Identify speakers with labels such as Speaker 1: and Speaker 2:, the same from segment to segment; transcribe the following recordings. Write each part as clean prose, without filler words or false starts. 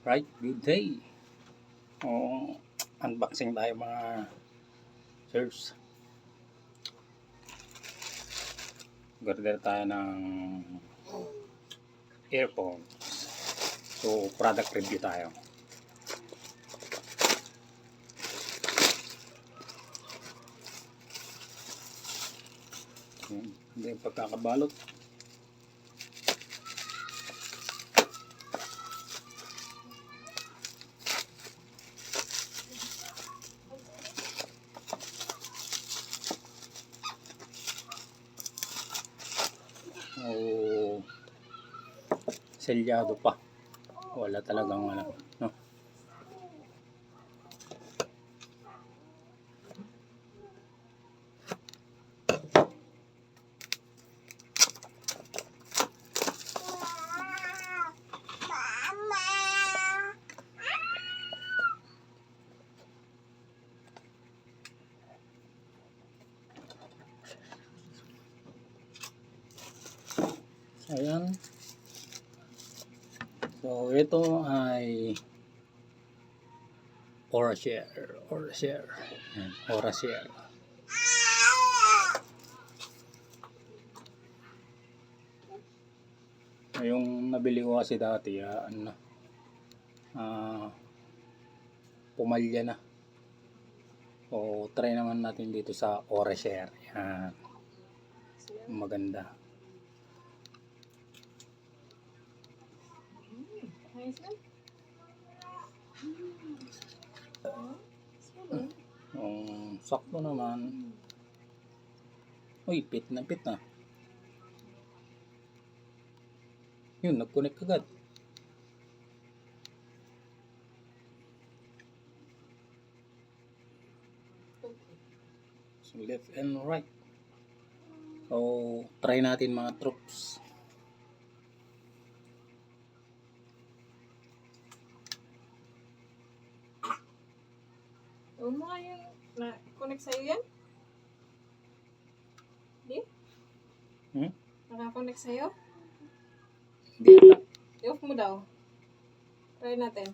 Speaker 1: Right, good day. Unboxing tayo mga sirs. Order tayo ng earphones. So, product review tayo. Hindi yung pagkakabalot. Selyado pa. Wala talagang no? Ayan. So, ito ay Orashare. Ayan, Orashare. Yung nabili ko kasi dati, pumalya na. O, try naman natin dito sa Orashare. Ayan. Maganda. Sakto naman. Uy, pit na. Yun, nag-connect agad. So, left and right. So, try natin mga troops.
Speaker 2: Huwag mo nga yung na-connect sa'yo yan? Di? Naka-connect sa'yo?
Speaker 1: Di ata.
Speaker 2: I-off mo daw. Try natin.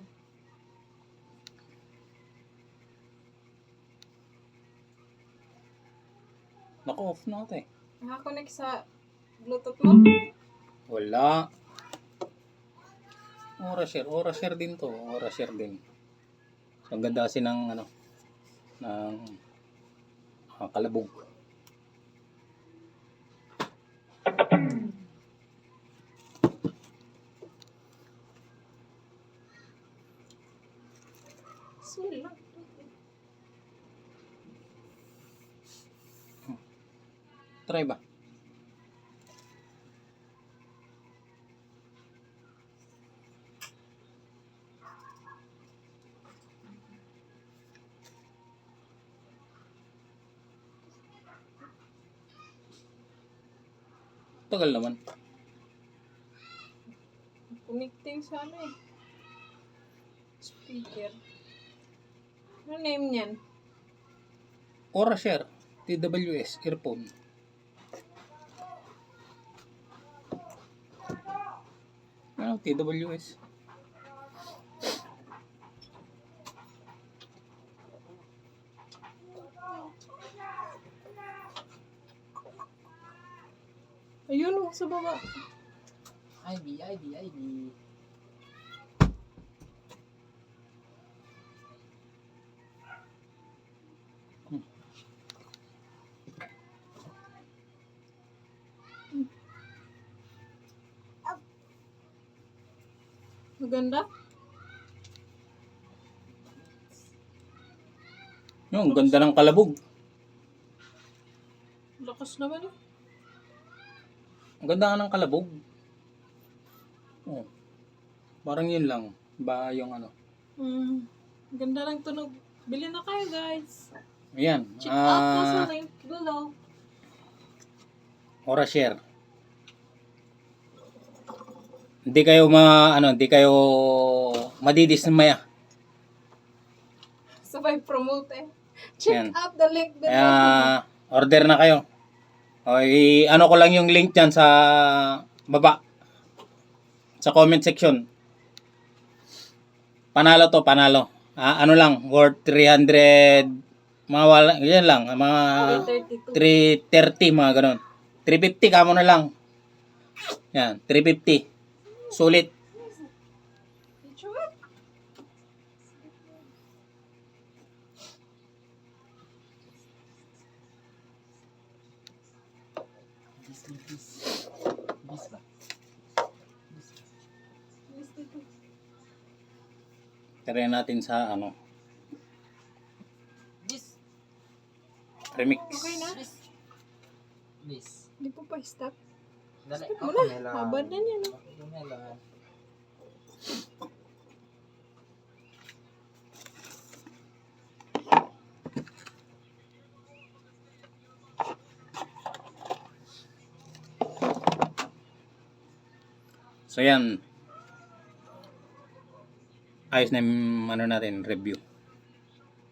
Speaker 1: Naka-off na ito eh.
Speaker 2: Naka-connect sa Bluetooth mo?
Speaker 1: Wala. Orashare din to. Orashare din. So, ang ganda kasi ng kalabog.
Speaker 2: Smell lang.
Speaker 1: Try ba? Tagal naman.
Speaker 2: Connecting sa speaker. Ano name niyan?
Speaker 1: Orashare. TWS. Earphone. Ano? TWS.
Speaker 2: Ayun, sa baba.
Speaker 1: ID.
Speaker 2: Maganda?
Speaker 1: Ang ganda ng kalabog.
Speaker 2: Lakas naman eh.
Speaker 1: Ang ganda nga ng kalabog. Parang yun lang. Ba yung
Speaker 2: Ganda ng tunog. Bili na kayo guys.
Speaker 1: Ayan.
Speaker 2: Check out po sa link below.
Speaker 1: Orashare. Hindi kayo madidismaya.
Speaker 2: Sabay promote eh. Check
Speaker 1: Ayan.
Speaker 2: out the link below.
Speaker 1: Kaya order na kayo. O, ko lang yung link dyan sa baba. Sa comment section. Panalo to, panalo. Ano lang, worth 300, mga wala, yan lang, mga
Speaker 2: 32.
Speaker 1: 330, mga ganun. 350 kamo na lang. Yan, 350. Sulit. Try natin sa ano, remix.
Speaker 2: Okay na?
Speaker 3: Please.
Speaker 2: Hindi po pa stop.
Speaker 3: Dali.
Speaker 2: Stop mo na. Habad na niya, no?
Speaker 1: So yan. Ayos na yung ano natin, review.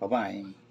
Speaker 1: Bye-bye.